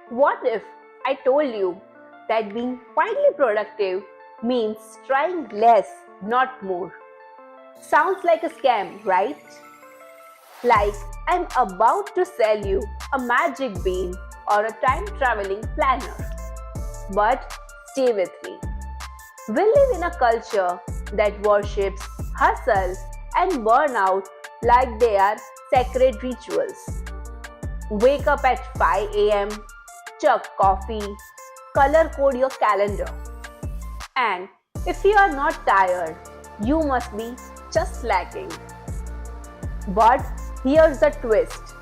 What if I told you that being quietly productive means trying less, not more? Sounds like a scam, right? Like I'm about to sell you a magic bean or a time traveling planner. But stay with me. We live in a culture that worships hustle and burnout like they are sacred rituals. Wake up at 5 a.m., chug coffee, color code your calendar. And if you are not tired, you must be just slacking. But here's the twist.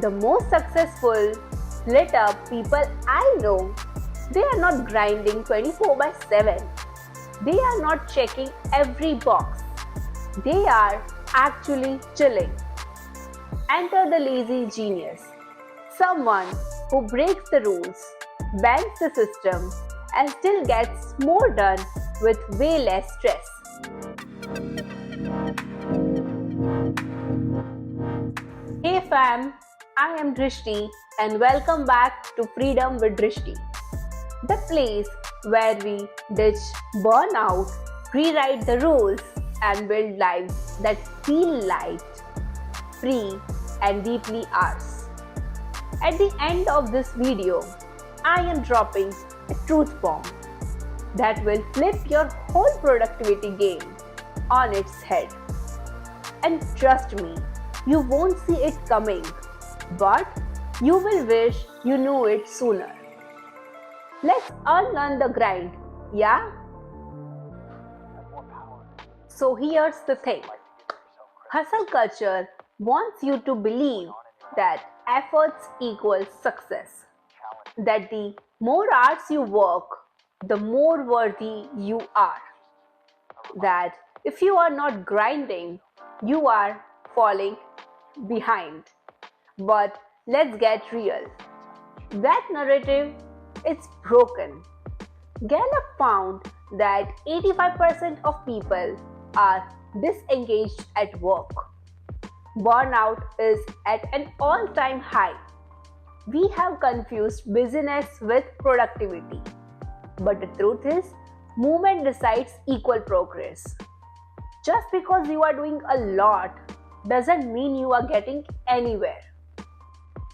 The most successful, lit up people I know, they are not grinding 24 by 7. They are not checking every box. They are actually chilling. Enter the lazy genius. Someone who breaks the rules, bends the system, and still gets more done with way less stress. Hey fam, I am Drishti and welcome back to Freedom with Drishti, the place where we ditch burnout, rewrite the rules, and build lives that feel light, free, and deeply ours. At the end of this video, I am dropping a truth bomb that will flip your whole productivity game on its head. And trust me, you won't see it coming, but you will wish you knew it sooner. Let's unlearn the grind, yeah? So here's the thing. Hustle culture wants you to believe that efforts equal success. That the more hours you work, the more worthy you are. That if you are not grinding, you are falling behind. But let's get real. That narrative is broken. Gallup found that 85% of people are disengaged at work. Burnout is at an all-time high. We have confused busyness with productivity. But the truth is, movement decides equal progress. Just because you are doing a lot doesn't mean you are getting anywhere.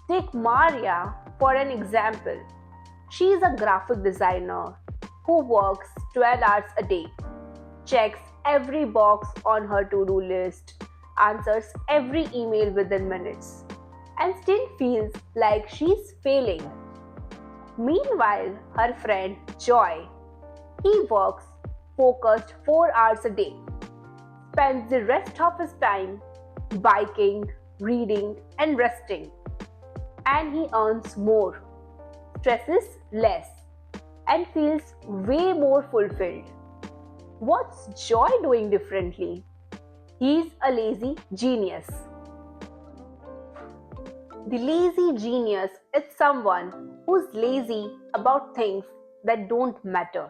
Take Maria for an example. She is a graphic designer who works 12 hours a day, checks every box on her to-do list, answers every email within minutes, and still feels like she's failing. Meanwhile, her friend Joy, he works focused 4 hours a day, spends the rest of his time biking, reading, and resting, and he earns more, stresses less, and feels way more fulfilled. What's Joy doing differently? He's a lazy genius. The lazy genius is someone who's lazy about things that don't matter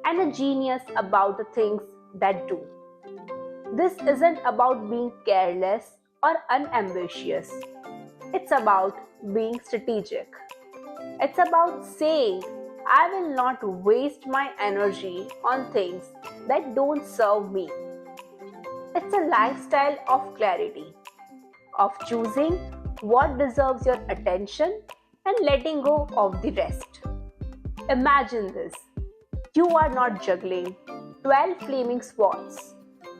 and a genius about the things that do. This isn't about being careless or unambitious. It's about being strategic. It's about saying, I will not waste my energy on things that don't serve me. It's a lifestyle of clarity, of choosing what deserves your attention and letting go of the rest. Imagine this. You are not juggling 12 flaming swords.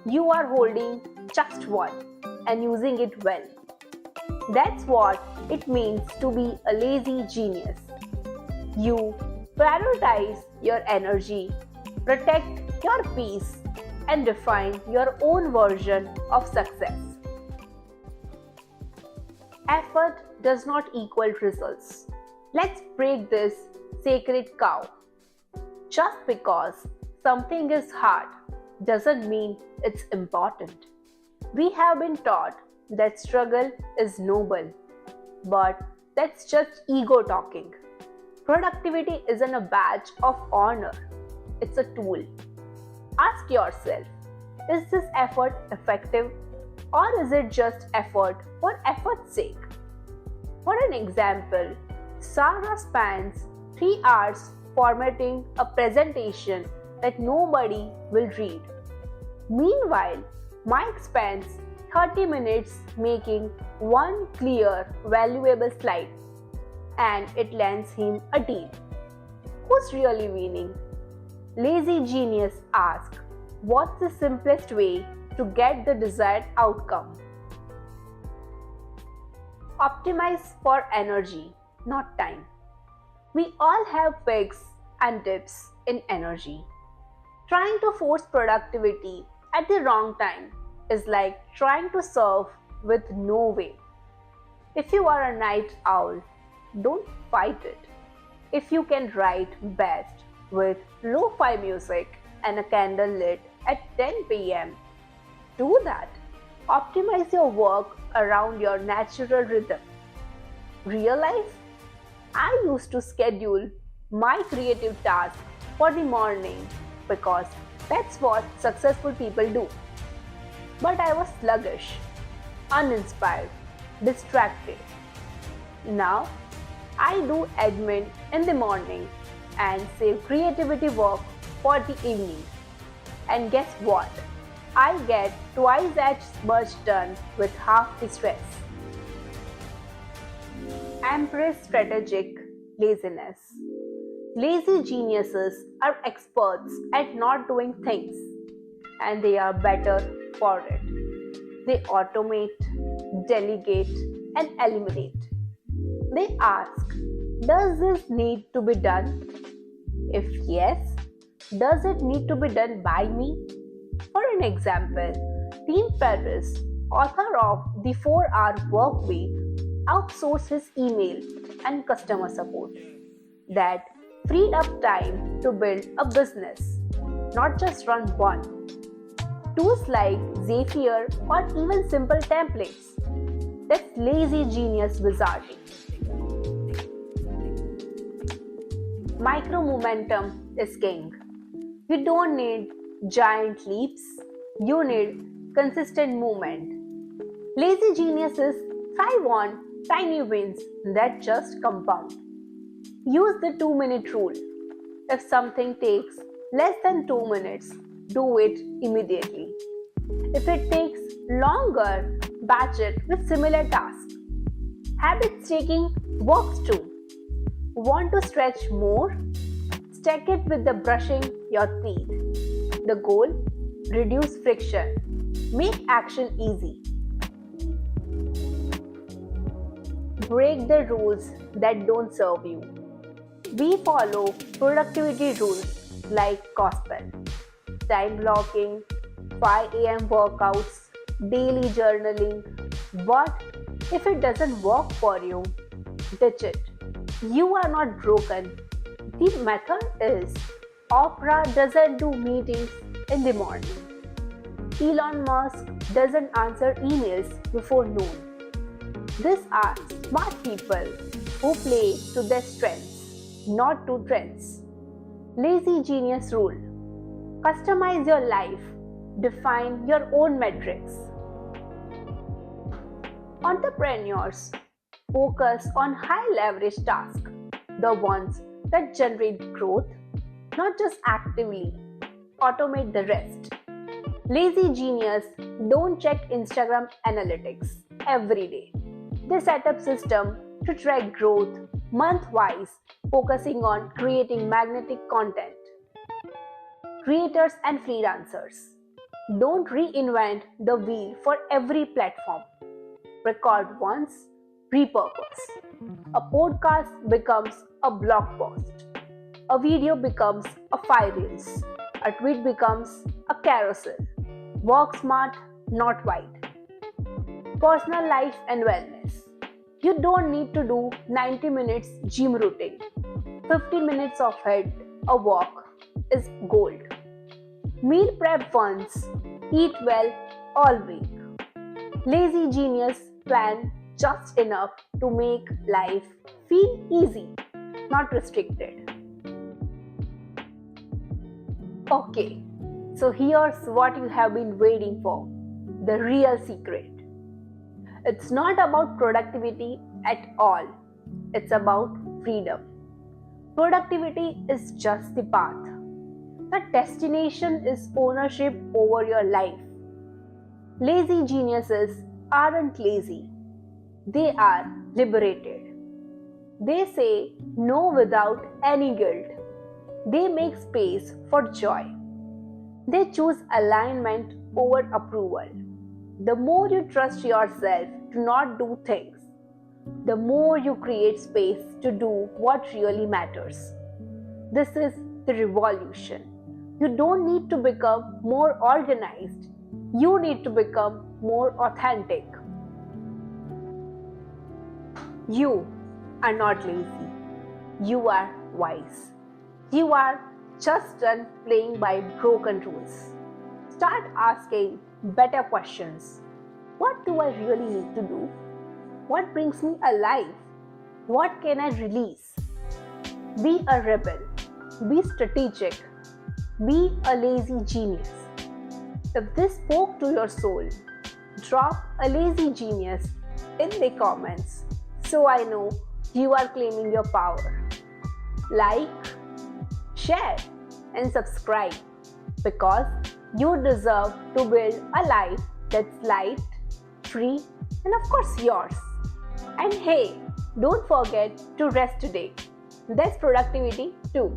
You are holding just one and using it well. That's what it means to be a lazy genius. You prioritize your energy, protect your peace, and define your own version of success. Effort does not equal results. Let's break this sacred cow. Just because something is hard doesn't mean it's important. We have been taught that struggle is noble, but that's just ego talking. Productivity isn't a badge of honor, it's a tool. Ask yourself, is this effort effective or is it just effort for effort's sake? For an example, Sarah spends 3 hours formatting a presentation that nobody will read. Meanwhile, Mike spends 30 minutes making one clear, valuable slide, and it lands him a deal. Who's really winning? Lazy genius asks, what's the simplest way to get the desired outcome? Optimize for energy, not time. We all have peaks and dips in energy. Trying to force productivity at the wrong time is like trying to surf with no wave. If you are a night owl, don't fight it. If you can write best with lo-fi music and a candle lit at 10 pm, do that. Optimize your work around your natural rhythm. Real life? I used to schedule my creative tasks for the morning because that's what successful people do. But I was sluggish, uninspired, distracted. Now, I do admin in the morning and save creativity work for the evening. And guess what? I get twice as much done with half the stress. Embrace strategic laziness. Lazy geniuses are experts at not doing things, and they are better for it. They automate, delegate, and eliminate. They ask, does this need to be done? If yes, does it need to be done by me? For an example, Tim Ferriss, author of The 4-Hour Workweek, outsourced his email and customer support. That freed up time to build a business, not just run one. Tools like Zapier or even simple templates. That's lazy genius wizarding. Micro momentum is king. You don't need giant leaps, you need consistent movement. Lazy geniuses thrive on tiny wins that just compound. Use the 2-minute rule. If something takes less than 2 minutes, do it immediately. If it takes longer, batch it with similar tasks. Habit taking works too. Want to stretch more? Stack it with the brushing your teeth. The goal? Reduce friction. Make action easy. Break the rules that don't serve you. We follow productivity rules like gospel, time blocking, 5 am workouts, daily journaling. But if it doesn't work for you, ditch it. You are not broken. The method is Oprah doesn't do meetings in the morning. Elon Musk doesn't answer emails before noon. These are smart people who play to their strengths, not to trends. Lazy genius rule. Customize your life. Define your own metrics. Entrepreneurs focus on high leverage tasks, the ones that generate growth, not just actively. Automate the rest. Lazy genius don't check Instagram analytics every day. They set up system to track growth month-wise, focusing on creating magnetic content. Creators and freelancers. Don't reinvent the wheel for every platform. Record once, repurpose. A podcast becomes a blog post. A video becomes a 5 reels. A tweet becomes a carousel. Work smart, not wide. Personal life and wellness. You don't need to do 90 minutes gym routine. 50 minutes of it, a walk, is gold. Meal prep once, eat well all week. Lazy genius plan just enough to make life feel easy, not restricted. Okay, so here's what you have been waiting for, the real secret. It's not about productivity at all. It's about freedom. Productivity is just the path. The destination is ownership over your life. Lazy geniuses aren't lazy, they are liberated. They say no without any guilt. They make space for joy. They choose alignment over approval. The more you trust yourself to not do things, the more you create space to do what really matters. This is the revolution. You don't need to become more organized. You need to become more authentic. You are not lazy. You are wise. You are just done playing by broken rules. Start asking better questions. What do I really need to do? What brings me alive? What can I release? Be a rebel. Be strategic. Be a lazy genius. If this spoke to your soul, drop a lazy genius in the comments so I know you are claiming your power. Like, share, and subscribe because you deserve to build a life that's light, free, and of course yours. And hey, don't forget to rest today. That's productivity too.